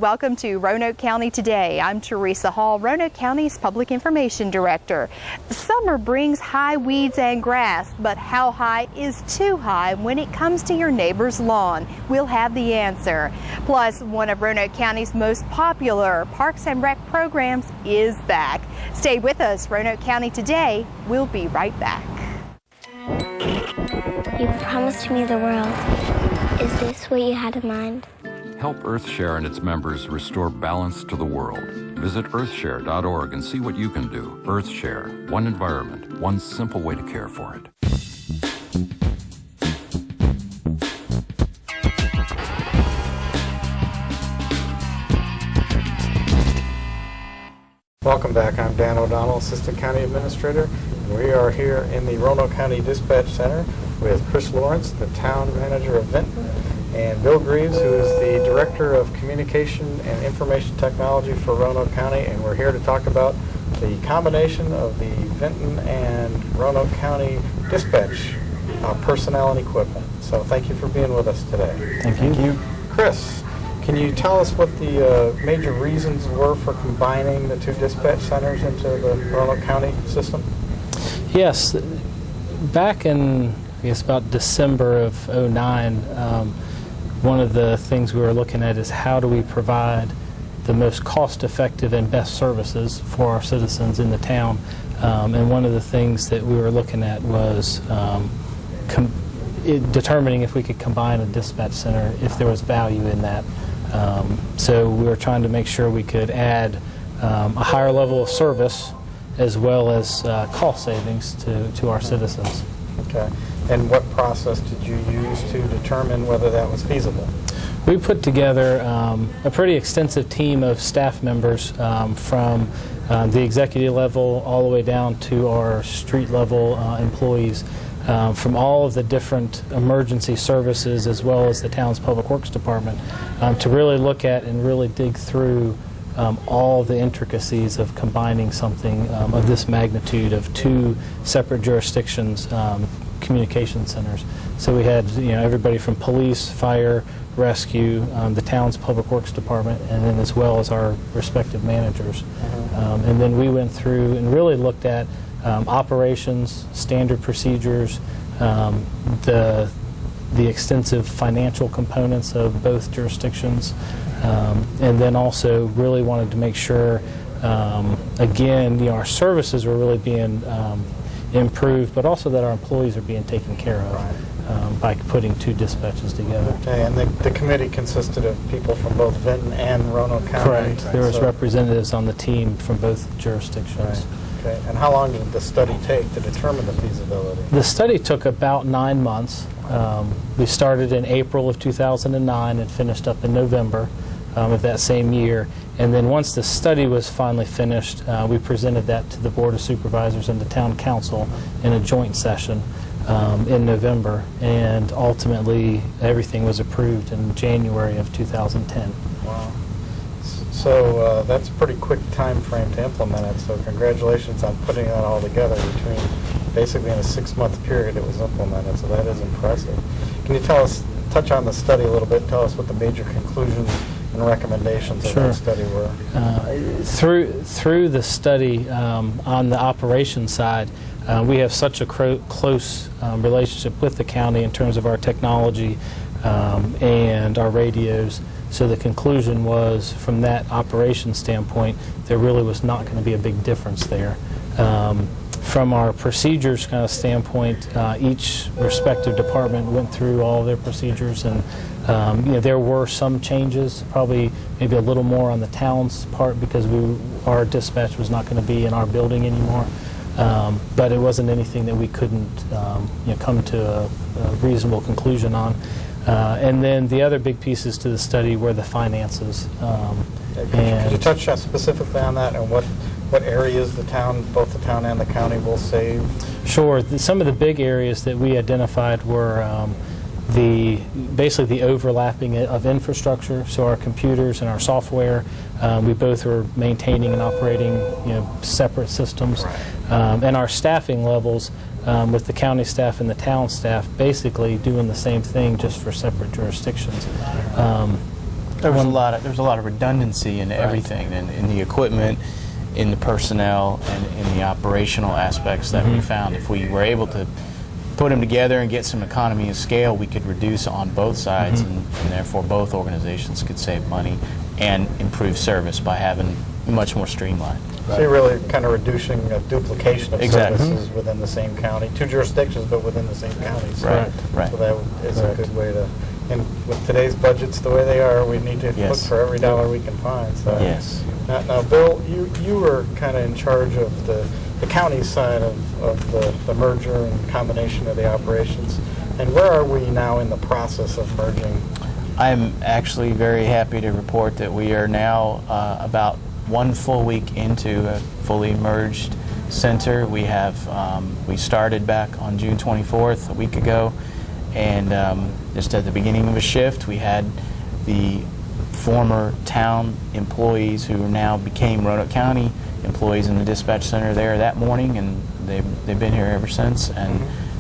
welcome to Roanoke County Today. I'm Teresa Hall, Roanoke County's Public Information Director. Summer brings high weeds and grass, but how high is too high when it comes to your neighbor's lawn? We'll have the answer. Plus, one of Roanoke County's most popular Parks and Rec programs is back. Stay with us, Roanoke County Today. We'll be right back. You promised me the world. Is this what you had in mind? Help EarthShare and its members restore balance to the world. Visit earthshare.org and see what you can do. EarthShare, one environment, one simple way to care for it. Welcome back. I'm Dan O'Donnell, Assistant County Administrator. We are here in the Roanoke County Dispatch Center with Chris Lawrence, the Town Manager of Vinton, and Bill Greaves, who is the Director of Communication and Information Technology for Roanoke County, and we're here to talk about the combination of the Vinton and Roanoke County Dispatch personnel and equipment. So thank you for being with us today. Thank you. Chris, can you tell us what the major reasons were for combining the two dispatch centers into the Roanoke County system? Yes, back in, I guess, about December of '09, one of the things we were looking at is how do we provide the most cost-effective and best services for our citizens in the town. And one of the things that we were looking at was determining if we could combine a dispatch center, if there was value in that. So we were trying to make sure we could add a higher level of service as well as cost savings to our citizens. Okay. And what process did you use to determine whether that was feasible? We put together a pretty extensive team of staff members from the executive level all the way down to our street level employees from all of the different emergency services as well as the town's public works department to really look at and really dig through all the intricacies of combining something of this magnitude of two separate jurisdictions, communication centers. So we had everybody from police, fire, rescue, the town's public works department, and then as well as our respective managers. And then we went through and really looked at operations, standard procedures, the extensive financial components of both jurisdictions, and then also really wanted to make sure, again, our services were really being improved, but also that our employees are being taken care of by putting two dispatches together. Okay, and the committee consisted of people from both Vinton and Roanoke County? Correct. There was representatives on the team from both jurisdictions. Right. Okay, and how long did the study take to determine the feasibility? The study took about 9 months. We started in April of 2009 and finished up in November of that same year. And then once the study was finally finished, we presented that to the Board of Supervisors and the Town Council in a joint session in November. And ultimately, everything was approved in January of 2010. Wow. So that's a pretty quick time frame to implement it, so congratulations on putting that all together. Between basically in a 6-month period it was implemented, so that is impressive. Can you touch on the study a little bit, tell us what the major conclusions and recommendations of that study were? Through the study on the operations side, we have such a close relationship with the county in terms of our technology and our radios. So the conclusion was, from that operations standpoint, there really was not going to be a big difference there. From our procedures kind of standpoint, each respective department went through all of their procedures, and there were some changes, probably maybe a little more on the town's part because our dispatch was not going to be in our building anymore. But it wasn't anything that we couldn't come to a reasonable conclusion on. And then the other big pieces to the study were the finances. Could you touch specifically on that and what areas both the town and the county will save? Sure. Some of the big areas that we identified were basically the overlapping of infrastructure, so our computers and our software. We both were maintaining and operating separate systems. And our staffing levels with the county staff and the town staff basically doing the same thing just for separate jurisdictions. There was a lot of redundancy in everything, in the equipment, in the personnel, and in the operational aspects that we found. If we were able to put them together and get some economy of scale, we could reduce on both sides, and therefore both organizations could save money and improve service by having much more streamlined. So you're really kind of reducing a duplication of Exactly. services within the same county, two jurisdictions, but within the same county. So, Right. So that is a good way to. And with today's budgets the way they are, we need to look for every dollar we can find. So. Yes. Now, Bill, you were kind of in charge of the county side of the merger and combination of the operations. And where are we now in the process of merging? I'm actually very happy to report that we are now about 1 full week into a fully merged center. We have we started back on June 24th, a week ago, and just at the beginning of a shift, we had the former town employees who now became Roanoke County employees in the dispatch center there that morning, and they've been here ever since. And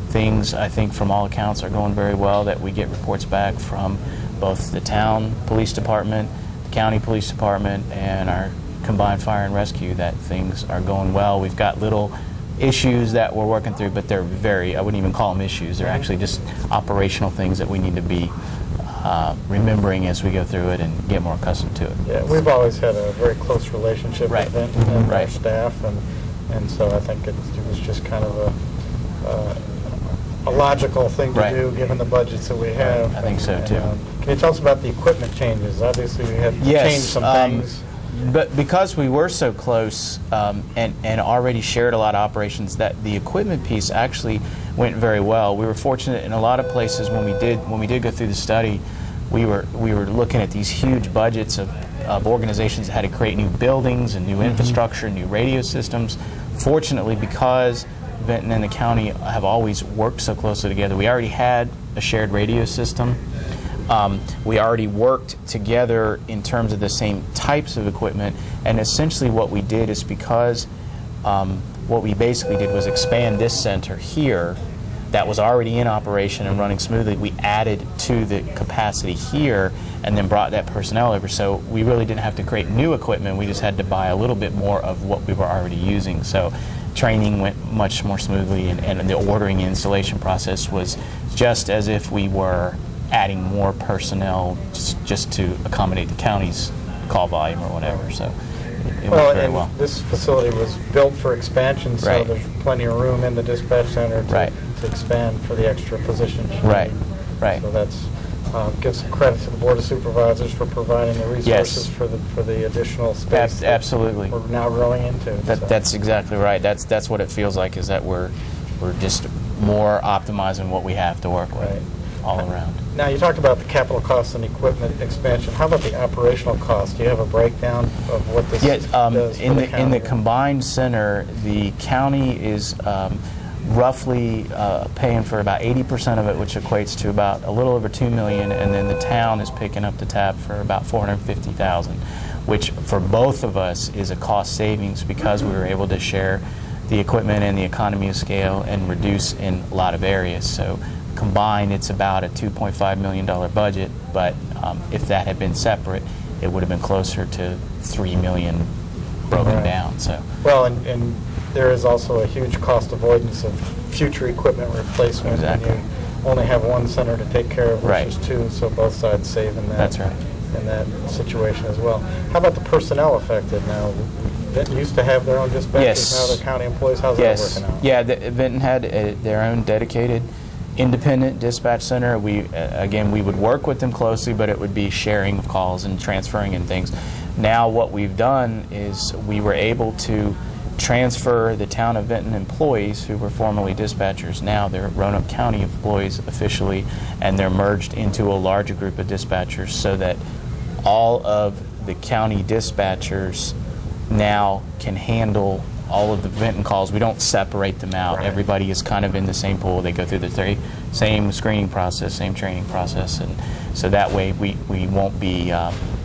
things, I think, from all accounts, are going very well. That we get reports back from both the town police department, the county police department, and our combined fire and rescue, that things are going well. We've got little issues that we're working through, but they're I wouldn't even call them issues. They're actually just operational things that we need to be remembering as we go through it and get more accustomed to it. Yeah, we've always had a very close relationship with Vinton and our Right. staff, and so I think it was just kind of a logical thing to do given the budgets that we have. I think so, too. Can you tell us about the equipment changes? Obviously, we had to change some things. But because we were so close and already shared a lot of operations, that the equipment piece actually went very well. We were fortunate in a lot of places when we did go through the study. We were looking at these huge budgets of organizations that had to create new buildings and new infrastructure, new radio systems. Fortunately, because Vinton and the county have always worked so closely together, we already had a shared radio system. We already worked together in terms of the same types of equipment, and essentially what we did is, because what we basically did was expand this center here that was already in operation and running smoothly. We added to the capacity here and then brought that personnel over. So we really didn't have to create new equipment. We just had to buy a little bit more of what we were already using. So training went much more smoothly, and the ordering and installation process was just as if we were adding more personnel just to accommodate the county's call volume or whatever. So it went very well. This facility was built for expansion, so there's plenty of room in the dispatch center to expand for the extra positions. Right. So that's gives some credit to the Board of Supervisors for providing the resources for the additional space. Absolutely. We're now growing into. That's exactly right. That's what it feels like, is that we're just more optimizing what we have to work with all around. Now, you talked about the capital costs and equipment expansion. How about the operational costs? Do you have a breakdown of what this does in for the county? in the combined center, the county is roughly paying for about 80% of it, which equates to about a little over $2 million, and then the town is picking up the tab for about $450,000, which for both of us is a cost savings because we were able to share the equipment and the economy of scale and reduce in a lot of areas. So combined, it's about a $2.5 million budget, but if that had been separate, it would have been closer to $3 million broken down. So well, and there is also a huge cost avoidance of future equipment replacement when you only have one center to take care of versus two, so both sides save in that. That's right. In that situation as well. How about the personnel affected now? Vinton used to have their own dispatchers, now they're county employees. How's that working out? Yeah, Vinton had their own dedicated independent dispatch center. We would work with them closely, but it would be sharing of calls and transferring and things. Now what we've done is we were able to transfer the town of Vinton employees who were formerly dispatchers. Now they're Roanoke County employees officially, and they're merged into a larger group of dispatchers so that all of the county dispatchers now can handle all of the Vinton calls. We don't separate them out. Everybody is kind of in the same pool. They go through the same screening process, same training process, and so that way we won't be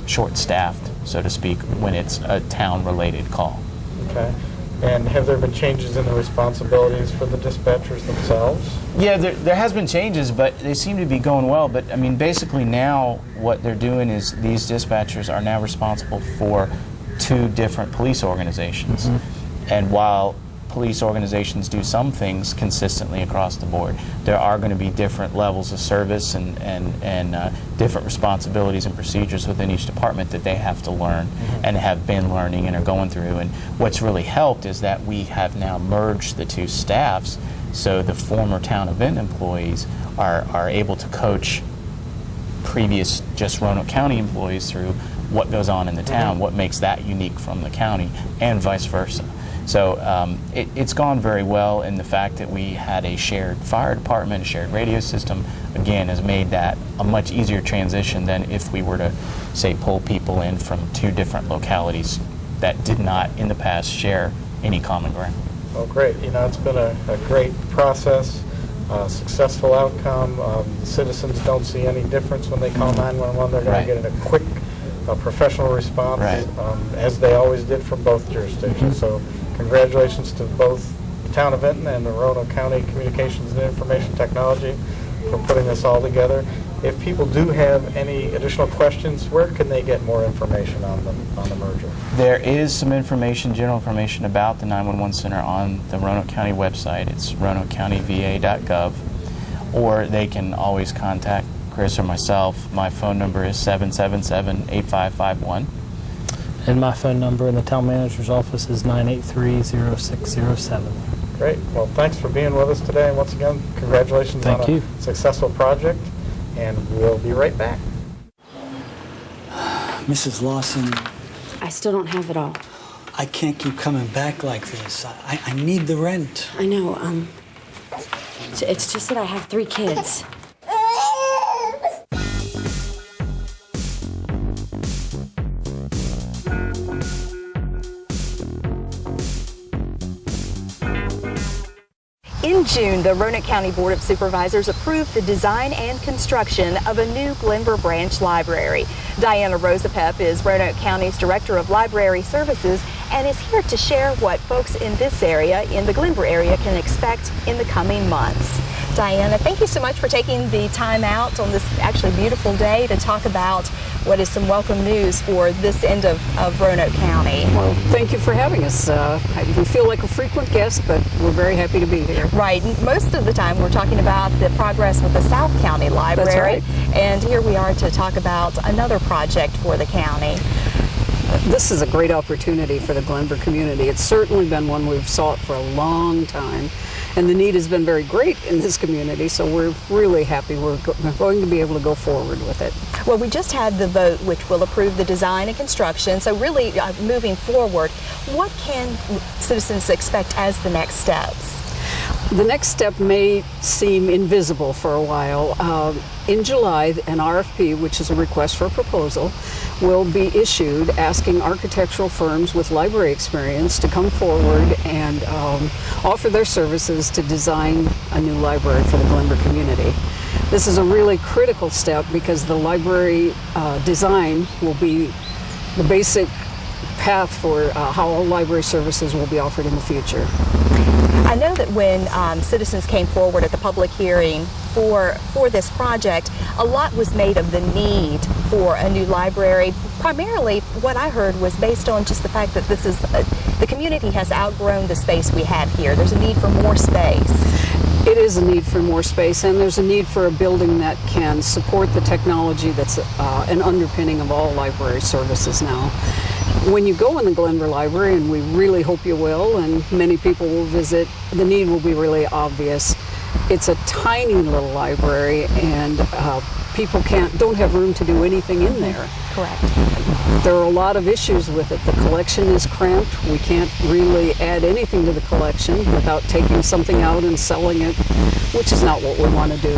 short-staffed, so to speak, when it's a town-related call. Okay. And have there been changes in the responsibilities for the dispatchers themselves? Yeah, there has been changes, but they seem to be going well. But I mean, basically now what they're doing is these dispatchers are now responsible for 2 different police organizations. And while police organizations do some things consistently across the board, there are going to be different levels of service and different responsibilities and procedures within each department that they have to learn and have been learning and are going through. And what's really helped is that we have now merged the 2 staffs, so the former town event employees are able to coach previous just Roanoke County employees through what goes on in the town, what makes that unique from the county, and vice versa. So it's gone very well, and the fact that we had a shared fire department, a shared radio system, again, has made that a much easier transition than if we were to, say, pull people in from 2 different localities that did not, in the past, share any common ground. Well, great. You know, it's been a great process, successful outcome. Citizens don't see any difference when they call 911. They're going to get a quick, professional response, as they always did from both jurisdictions. So congratulations to both the town of Vinton and the Roanoke County Communications and Information Technology for putting this all together. If people do have any additional questions, where can they get more information on the merger? There is some information, general information about the 911 Center on the Roanoke County website. It's roanokecountyva.gov, or they can always contact Chris or myself. My phone number is 777-8551. And my phone number in the town manager's office is 983-0607. Great. Well, thanks for being with us today. And once again, congratulations on a successful project. And we'll be right back. Mrs. Lawson. I still don't have it all. I can't keep coming back like this. I need the rent. I know. It's just that I have 3 kids. In June, the Roanoke County Board of Supervisors approved the design and construction of a new Glenver Branch Library. Diana Rosapep is Roanoke County's Director of Library Services and is here to share what folks in this area, in the Glenver area, can expect in the coming months. Diana, thank you so much for taking the time out on this actually beautiful day to talk about what is some welcome news for this end of Roanoke County. Well, thank you for having us. We feel like a frequent guest, but we're very happy to be here. Right. Most of the time we're talking about the progress with the South County Library. That's right. And here we are to talk about another project for the county. This is a great opportunity for the Glenver community. It's certainly been one we've sought for a long time, and the need has been very great in this community, so we're really happy we're going to be able to go forward with it. Well, we just had the vote which will approve the design and construction, so really moving forward, what can citizens expect as the next steps? The next step may seem invisible for a while. In July, an RFP, which is a request for a proposal, will be issued asking architectural firms with library experience to come forward and offer their services to design a new library for the Glenver community. This is a really critical step because the library design will be the basic path for how all library services will be offered in the future. I know that when citizens came forward at the public hearing for this project, a lot was made of the need for a new library. Primarily, what I heard was based on just the fact that this is the community has outgrown the space we have here. There's a need for more space. It is a need for more space, and there's a need for a building that can support the technology that's an underpinning of all library services now. When you go in the Glenver Library, and we really hope you will, and many people will visit, the need will be really obvious. It's a tiny little library, and people don't have room to do anything in there. Correct. There are a lot of issues with it. The collection is cramped. We can't really add anything to the collection without taking something out and selling it, which is not what we want to do.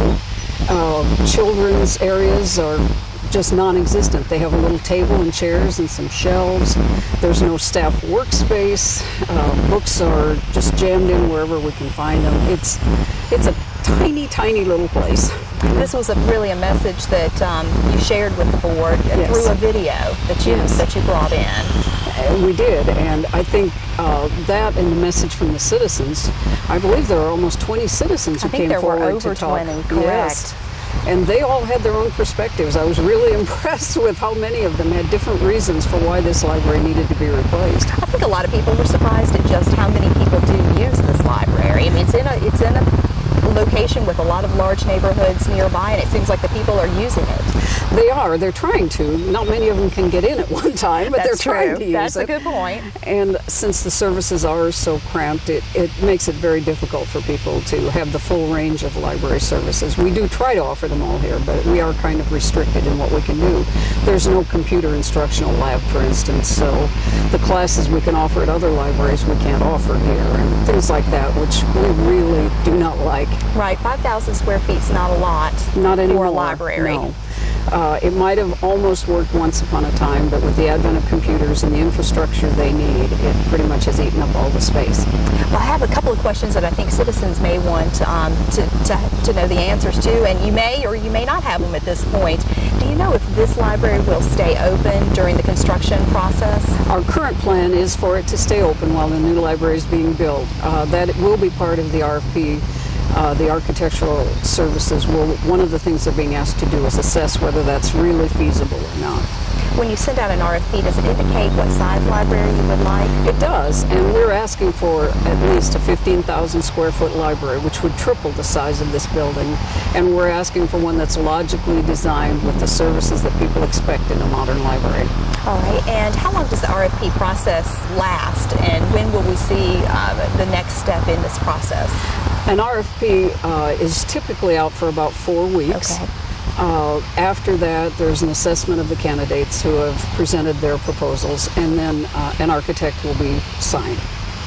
Children's areas are just non-existent. They have a little table and chairs and some shelves. There's no staff workspace. Books are just jammed in wherever we can find them. It's a tiny, tiny little place. This was really a message that you shared with the board through a video that you brought in. We did, and I think that and the message from the citizens, I believe there are almost 20 citizens who came forward to talk. I think there were over 20, correct. Yes. And they all had their own perspectives. I was really impressed with how many of them had different reasons for why this library needed to be replaced. I think a lot of people were surprised at just how many people do use this library. I mean, it's in a location with a lot of large neighborhoods nearby, and it seems like the people are using it. They are. They're trying to. Not many of them can get in at one time, but they're trying to use it. That's a good point. And since the services are so cramped, it makes it very difficult for people to have the full range of library services. We do try to offer them all here, but we are kind of restricted in what we can do. There's no computer instructional lab, for instance, so the classes we can offer at other libraries we can't offer here, and things like that, which we really do not like. Right, 5,000 square feet is not a lot Not anymore. for a library. No. It might have almost worked once upon a time, but with the advent of computers and the infrastructure they need, it pretty much has eaten up all the space. Well, I have a couple of questions that I think citizens may want to know the answers to, and you may or you may not have them at this point. Do you know if this library will stay open during the construction process? Our current plan is for it to stay open while the new library is being built. That will be part of the RFP. The architectural services one of the things they're being asked to do is assess whether that's really feasible or not. When you send out an RFP, does it indicate what size library you would like? It does, and we're asking for at least a 15,000 square foot library, which would triple the size of this building, and we're asking for one that's logically designed with the services that people expect in a modern library. All right, and how long does the RFP process last, and when will we see the next step in this process? An RFP is typically out for about 4 weeks. Okay. After that, there's an assessment of the candidates who have presented their proposals, and then an architect will be signed.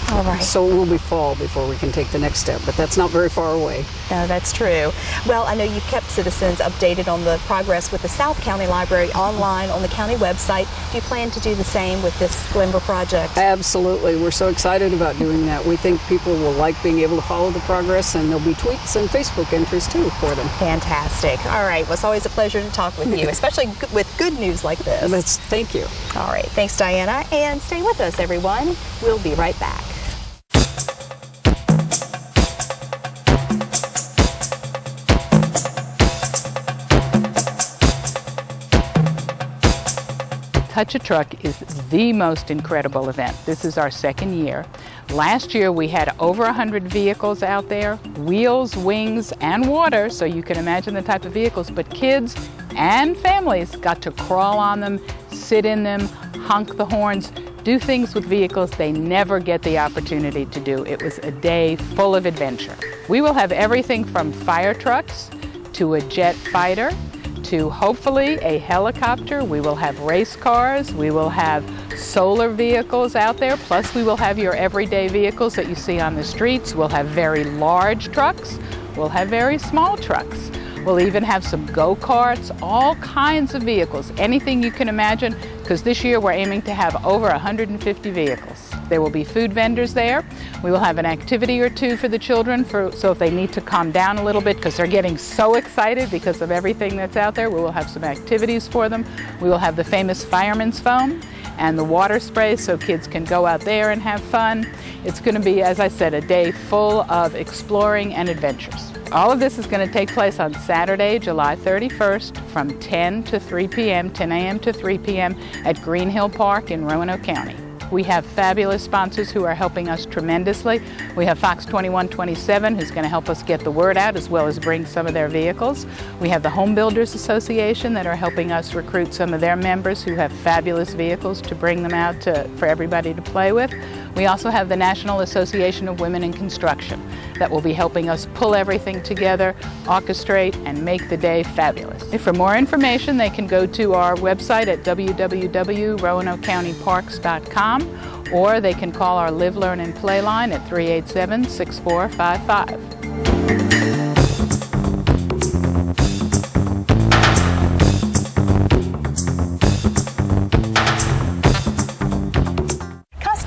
All right. So it will be fall before we can take the next step, but that's not very far away. No, that's true. Well, I know you've kept citizens updated on the progress with the South County Library online on the county website. Do you plan to do the same with this Glenver project? Absolutely. We're so excited about doing that. We think people will like being able to follow the progress, and there'll be tweets and Facebook entries too for them. Fantastic. All right. Well, it's always a pleasure to talk with you, especially with good news like this. Thank you. All right. Thanks, Diana. And stay with us, everyone. We'll be right back. Touch a Truck is the most incredible event. This is our second year. Last year we had over 100 vehicles out there, wheels, wings, and water, so you can imagine the type of vehicles, but kids and families got to crawl on them, sit in them, honk the horns, do things with vehicles they never get the opportunity to do. It was a day full of adventure. We will have everything from fire trucks to a jet fighter, to hopefully a helicopter. We will have race cars, we will have solar vehicles out there, plus we will have your everyday vehicles that you see on the streets. We'll have very large trucks, we'll have very small trucks. We'll even have some go-karts, all kinds of vehicles, anything you can imagine, because this year we're aiming to have over 150 vehicles. There will be food vendors there. We will have an activity or two for the children, so if they need to calm down a little bit because they're getting so excited because of everything that's out there, we will have some activities for them. We will have the famous fireman's foam and the water spray so kids can go out there and have fun. It's going to be, as I said, a day full of exploring and adventures. All of this is going to take place on Saturday, July 31st from 10 to 3 p.m., 10 a.m. to 3 p.m. at Green Hill Park in Roanoke County. We have fabulous sponsors who are helping us tremendously. We have Fox 2127 who's going to help us get the word out as well as bring some of their vehicles. We have the Home Builders Association that are helping us recruit some of their members who have fabulous vehicles to bring them out for everybody to play with. We also have the National Association of Women in Construction that will be helping us pull everything together, orchestrate, and make the day fabulous. For more information, they can go to our website at www.roanokecountyparks.com, or they can call our Live, Learn, and Play line at 387-6455.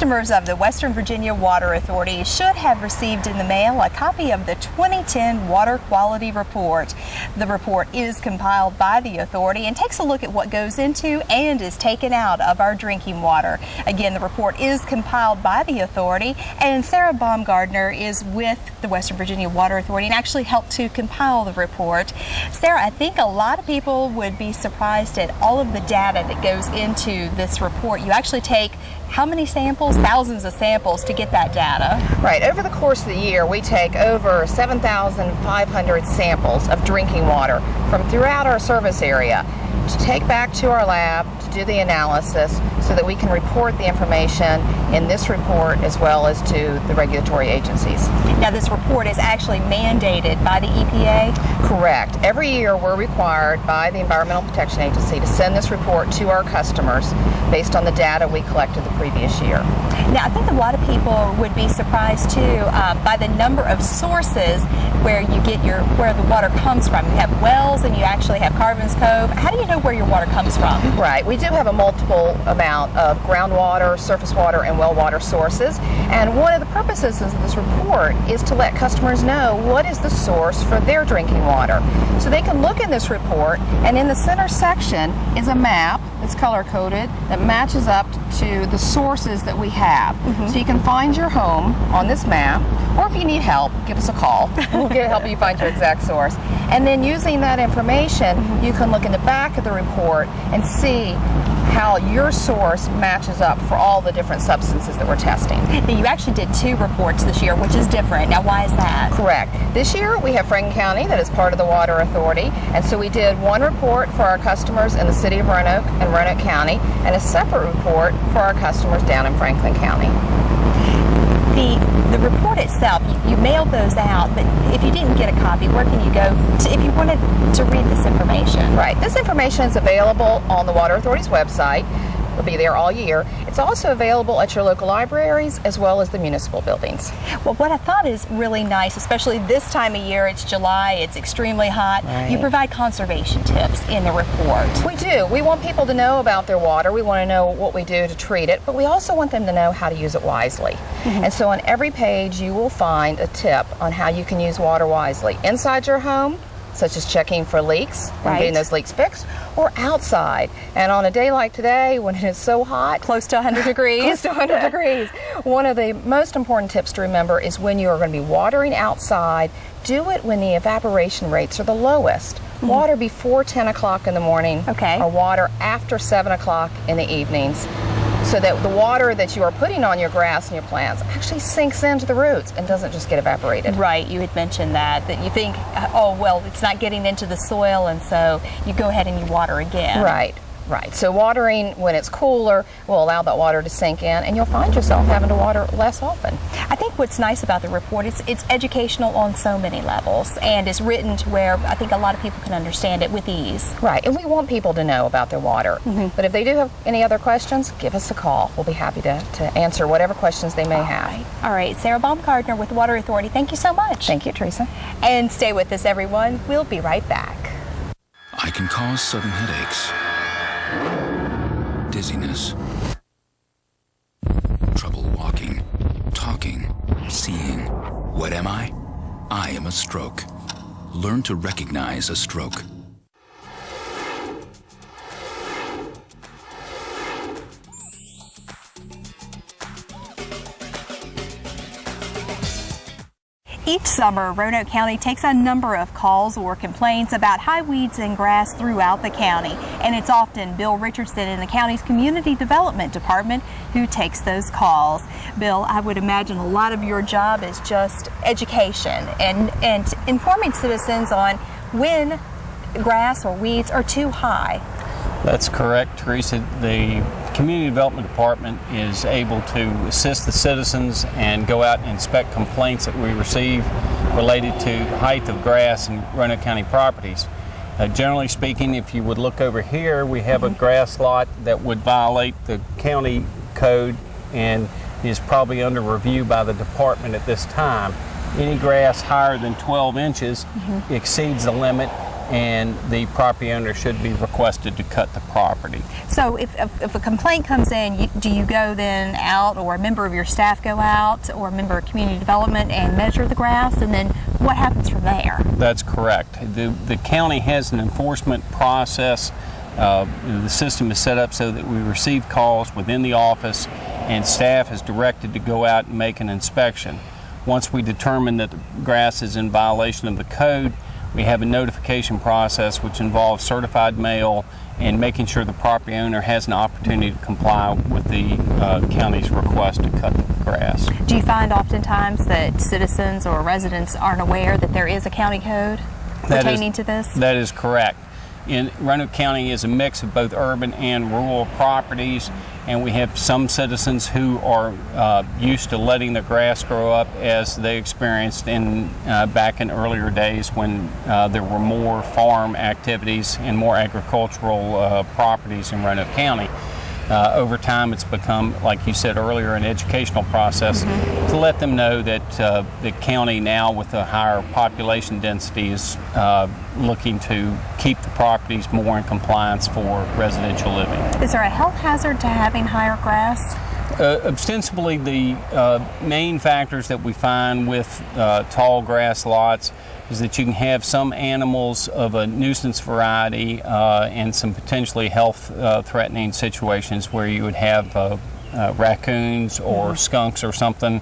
Customers of the Western Virginia Water Authority should have received in the mail a copy of the 2010 Water Quality Report. The report is compiled by the authority and takes a look at what goes into and is taken out of our drinking water. Again, the report is compiled by the authority, and Sarah Baumgardner is with the Western Virginia Water Authority and actually helped to compile the report. Sarah, I think a lot of people would be surprised at all of the data that goes into this report. You actually take how many samples? Thousands of samples to get that data. Right. Over the course of the year, we take over 7,500 samples of drinking water from throughout our service area to take back to our lab to do the analysis so that we can report the information in this report as well as to the regulatory agencies. Now, this report is actually mandated by the EPA? Correct. Every year we're required by the Environmental Protection Agency to send this report to our customers based on the data we collected the previous year. Now, I think a lot of people would be surprised too by the number of sources where you get where the water comes from. You have wells and you actually have Carvin's Cove. How do you know where your water comes from? Right. We do have a multiple amount of groundwater, surface water, and well water sources. And one of the purposes of this report is to let customers know what is the source for their drinking water. So they can look in this report, and in the center section is a map that's color-coded that matches up to the sources that we have. So you can find your home on this map, or if you need help, give us a call. We'll help you find your exact source. And then using that information, you can look in the back of the report and see how your source matches up for all the different substances that we're testing. Now, you actually did 2 reports this year, which is different. Now, why is that? Correct. This year we have Franklin County that is part of the Water Authority, and so we did one report for our customers in the city of Roanoke and Roanoke County, and a separate report for our customers down in Franklin County. The report itself, you mailed those out, but if you didn't get a copy, where can you go if you wanted to read this information? Right. This information is available on the Water Authority's website. It'll be there all year. It's also available at your local libraries as well as the municipal buildings. Well, what I thought is really nice, especially this time of year, it's July, it's extremely hot. Right. You provide conservation tips in the report. We do. We want people to know about their water. We want to know what we do to treat it, but we also want them to know how to use it wisely. And so on every page you will find a tip on how you can use water wisely inside your home, such as checking for leaks and getting those leaks fixed, or outside. And on a day like today, when it is so hot, close to 100 degrees, close to 100 degrees, one of the most important tips to remember is when you are going to be watering outside, do it when the evaporation rates are the lowest. Water before 10 o'clock in the morning, or water after 7 o'clock in the evenings, so that the water that you are putting on your grass and your plants actually sinks into the roots and doesn't just get evaporated. Right, you had mentioned that you think, oh, well, it's not getting into the soil, and so you go ahead and you water again. Right. Right. So watering when it's cooler will allow that water to sink in, and you'll find yourself having to water less often. I think what's nice about the report is it's educational on so many levels, and it's written to where I think a lot of people can understand it with ease. Right. And we want people to know about their water. But if they do have any other questions, give us a call. We'll be happy to answer whatever questions they may have. All right. Sarah Baumgardner with the Water Authority, thank you so much. Thank you, Teresa. And stay with us, everyone. We'll be right back. I can cause sudden headaches, dizziness, trouble walking, talking, seeing. What am I? I am a stroke. Learn to recognize a stroke. Each summer, Roanoke County takes a number of calls or complaints about high weeds and grass throughout the county, and it's often Bill Richardson in the county's Community Development Department who takes those calls. Bill, I would imagine a lot of your job is just education and informing citizens on when grass or weeds are too high. That's correct, Teresa. The Community Development Department is able to assist the citizens and go out and inspect complaints that we receive related to height of grass in Roanoke County properties. Generally speaking, if you would look over here, we have a grass lot that would violate the county code and is probably under review by the department at this time. Any grass higher than 12 inches exceeds the limit and the property owner should be requested to cut the property. So if a complaint comes in, do you go then out, or a member of your staff go out, or a member of community development and measure the grass, and then what happens from there? That's correct. The county has an enforcement process. The system is set up so that we receive calls within the office, and staff is directed to go out and make an inspection. Once we determine that the grass is in violation of the code, we have a notification process which involves certified mail and making sure the property owner has an opportunity to comply with the county's request to cut the grass. Do you find oftentimes that citizens or residents aren't aware that there is a county code pertaining to this? That is correct. Roanoke County is a mix of both urban and rural properties, and we have some citizens who are used to letting the grass grow up as they experienced back in earlier days when there were more farm activities and more agricultural properties in Roanoke County. Over time, it's become, like you said earlier, an educational process to let them know that the county now, with a higher population density, is looking to keep the properties more in compliance for residential living. Is there a health hazard to having higher grass? Ostensibly, the main factors that we find with tall grass lots is that you can have some animals of a nuisance variety and some potentially health-threatening situations where you would have raccoons or skunks or something.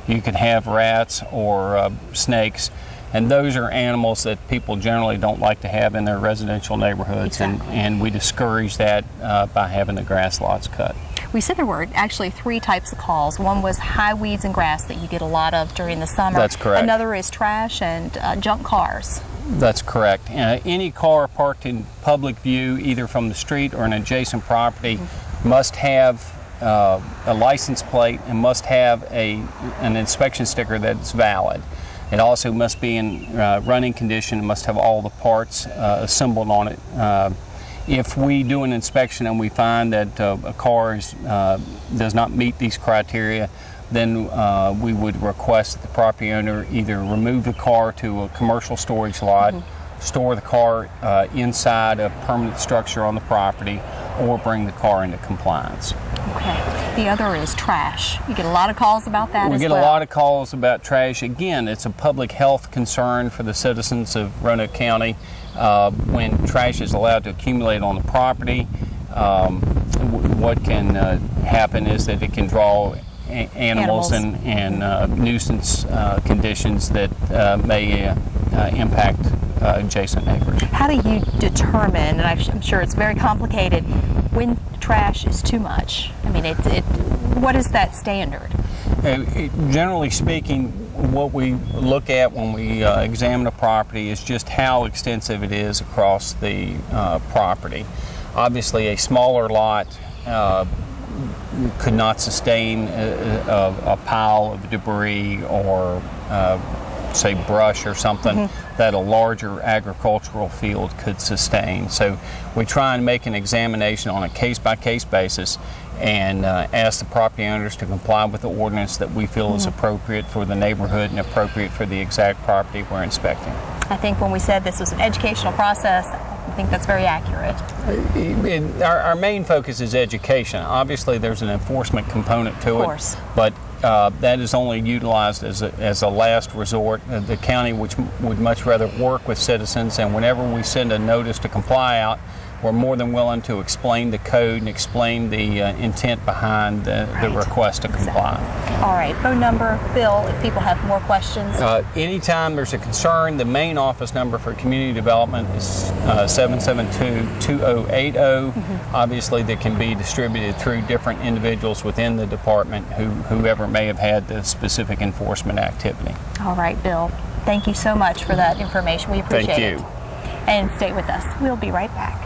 You could have rats or snakes. And those are animals that people generally don't like to have in their residential neighborhoods, and we discourage that by having the grass lots cut. We said there were actually 3 types of calls. One was high weeds and grass that you get a lot of during the summer. That's correct. Another is trash and junk cars. That's correct. Any car parked in public view, either from the street or an adjacent property, must have a license plate and must have an inspection sticker that's valid. It also must be in running condition, must have all the parts assembled on it. If we do an inspection and we find that a car does not meet these criteria, then we would request that the property owner either remove the car to a commercial storage lot, store the car inside a permanent structure on the property, or bring the car into compliance. Okay. The other is trash. You get a lot of calls about that as well. We get a lot of calls about trash. Again, it's a public health concern for the citizens of Roanoke County. When trash is allowed to accumulate on the property, what can happen is that it can draw animals and nuisance conditions that may impact adjacent neighbors. How do you determine, and I'm sure it's very complicated, when trash is too much? I mean, what is that standard? Generally speaking, what we look at when we examine a property is just how extensive it is across the property. Obviously, a smaller lot could not sustain a pile of debris or say brush or something that a larger agricultural field could sustain. So we try and make an examination on a case-by-case basis and ask the property owners to comply with the ordinance that we feel is appropriate for the neighborhood and appropriate for the exact property we're inspecting. I think when we said this was an educational process, I think that's very accurate. Our main focus is education. Obviously, there's an enforcement component to it, but that is only utilized as a last resort. The county would much rather work with citizens, and whenever we send a notice to comply out, we're more than willing to explain the code and explain the intent behind the request to comply. All right, phone number, Bill, if people have more questions. Anytime there's a concern, the main office number for community development is 772-2080. Obviously, that can be distributed through different individuals within the department, whoever may have had the specific enforcement activity. All right, Bill. Thank you so much for that information. We appreciate it. Thank you. And stay with us. We'll be right back.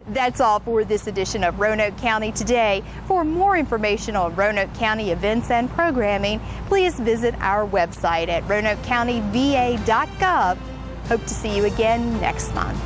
That's all for this edition of Roanoke County Today. For more information on Roanoke County events and programming, please visit our website at roanokecountyva.gov. Hope to see you again next month.